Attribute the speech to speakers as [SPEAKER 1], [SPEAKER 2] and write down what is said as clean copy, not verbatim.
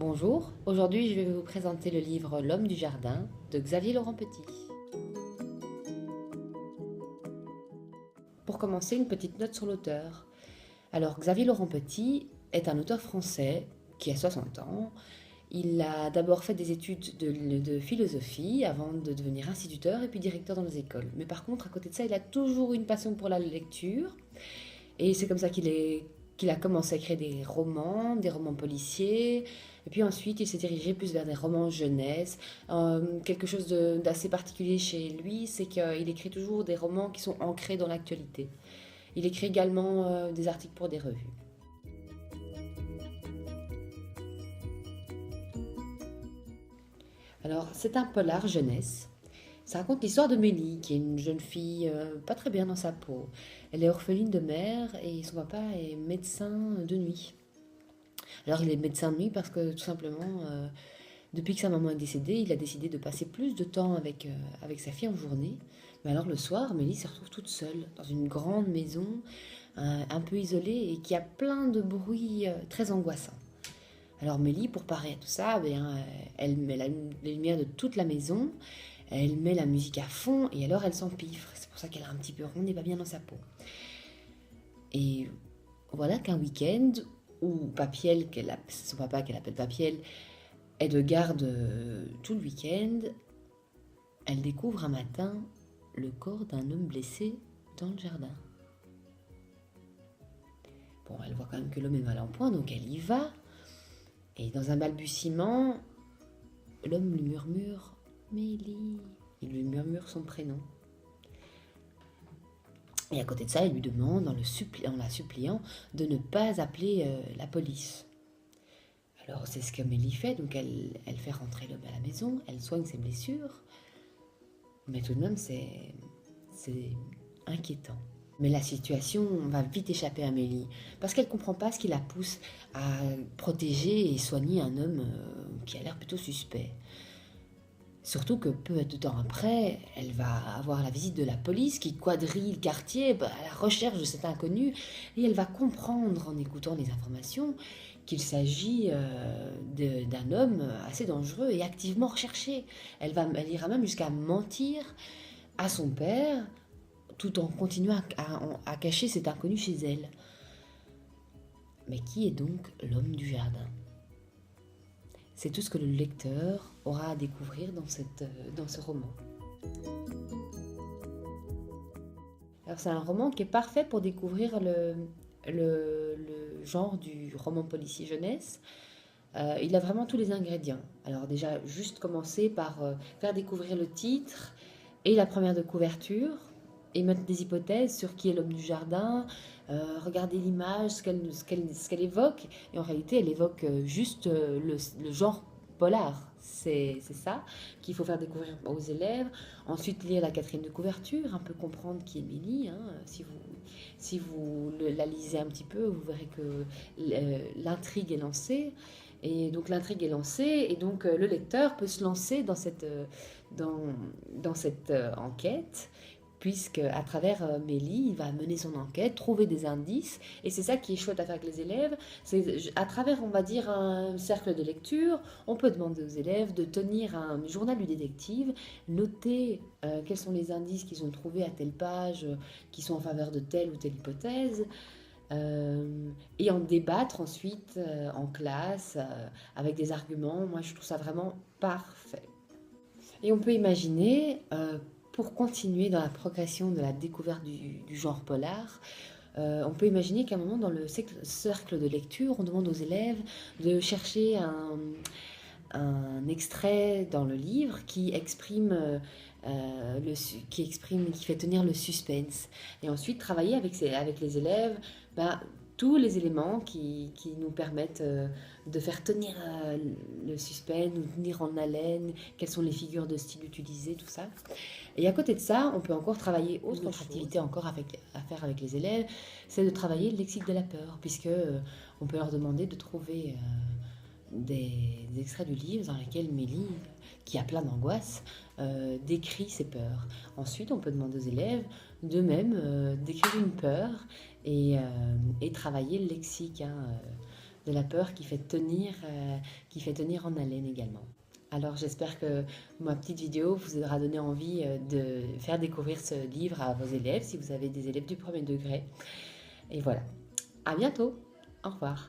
[SPEAKER 1] Bonjour, aujourd'hui je vais vous présenter le livre L'homme du jardin de Xavier Laurent Petit. Pour commencer, une petite note sur l'auteur. Alors Xavier Laurent Petit est un auteur français qui a 60 ans. Il a d'abord fait des études de philosophie avant de devenir instituteur et puis directeur dans les écoles. Mais par contre, à côté de ça, il a toujours eu une passion pour la lecture. Et c'est comme ça qu'il a commencé à écrire des romans policiers. Et puis ensuite, il s'est dirigé plus vers des romans jeunesse. Quelque chose d'assez particulier chez lui, c'est qu'il écrit toujours des romans qui sont ancrés dans l'actualité. Il écrit également des articles pour des revues. Alors, c'est un polar jeunesse. Ça raconte l'histoire de Mélie, qui est une jeune fille pas très bien dans sa peau. Elle est orpheline de mère et son papa est médecin de nuit. Alors il est médecin de nuit parce que tout simplement, depuis que sa maman est décédée, il a décidé de passer plus de temps avec sa fille en journée. Mais alors le soir, Mélie se retrouve toute seule dans une grande maison, un peu isolée et qui a plein de bruits très angoissants. Alors Mélie, pour parer à tout ça, elle met les lumières de toute la maison, elle met la musique à fond et alors elle s'empiffre. C'est pour ça qu'elle est un petit peu ronde et pas bien dans sa peau. Et voilà qu'un week-end où Papiel, son papa qu'elle appelle Papiel, est de garde tout le week-end, elle découvre un matin le corps d'un homme blessé dans le jardin. Bon, elle voit quand même que l'homme est mal en point, donc elle y va. Et dans un balbutiement, l'homme lui murmure « Mélie ». Il lui murmure son prénom. Et à côté de ça, il lui demande, en la suppliant, de ne pas appeler la police. Alors c'est ce que Mélie fait, donc elle fait rentrer l'homme à la maison, elle soigne ses blessures, mais tout de même c'est inquiétant. Mais la situation va vite échapper à Mélie, parce qu'elle ne comprend pas ce qui la pousse à protéger et soigner un homme qui a l'air plutôt suspect. Surtout que peu de temps après, elle va avoir la visite de la police qui quadrille le quartier à la recherche de cet inconnu et elle va comprendre en écoutant les informations qu'il s'agit d'un homme assez dangereux et activement recherché. Elle ira même jusqu'à mentir à son père tout en continuant à cacher cet inconnu chez elle. Mais qui est donc l'homme du jardin ? C'est tout ce que le lecteur aura à découvrir dans ce roman. Alors c'est un roman qui est parfait pour découvrir le genre du roman policier jeunesse. Il a vraiment tous les ingrédients. Alors déjà, juste commencer par faire découvrir le titre et la première de couverture, et mettre des hypothèses sur qui est l'homme du jardin, regarder l'image, ce qu'elle évoque. Et en réalité, elle évoque juste le genre polar. C'est ça qu'il faut faire découvrir aux élèves. Ensuite, lire la quatrième de couverture, un peu comprendre qui est Mélie. Hein. Si vous la lisez un petit peu, vous verrez que l'intrigue est lancée. Et donc l'intrigue est lancée, et donc le lecteur peut se lancer dans cette enquête, puisque à travers Mélie, il va mener son enquête, trouver des indices, et c'est ça qui est chouette à faire avec les élèves. C'est à travers, on va dire, un cercle de lecture, on peut demander aux élèves de tenir un journal du détective, noter quels sont les indices qu'ils ont trouvés à telle page, qui sont en faveur de telle ou telle hypothèse, et en débattre ensuite en classe avec des arguments. Moi, je trouve ça vraiment parfait. Et on peut imaginer, pour continuer dans la progression de la découverte du genre polar, on peut imaginer qu'à un moment, dans le cercle de lecture, on demande aux élèves de chercher un extrait dans le livre qui qui fait tenir le suspense. Et ensuite, travailler avec les élèves tous les éléments qui nous permettent de faire tenir le suspense, nous tenir en haleine, quelles sont les figures de style utilisées, tout ça. Et à côté de ça, on peut encore travailler autre activité encore à faire avec les élèves, c'est de travailler le lexique de la peur, puisque on peut leur demander de trouver des extraits du livre dans lesquels Mélie, qui a plein d'angoisse, décrit ses peurs. Ensuite, on peut demander aux élèves d'eux-mêmes décrire une peur et travailler le lexique. de la peur qui fait tenir en haleine également. Alors j'espère que ma petite vidéo vous aura donné envie de faire découvrir ce livre à vos élèves, si vous avez des élèves du premier degré. Et voilà, à bientôt, au revoir.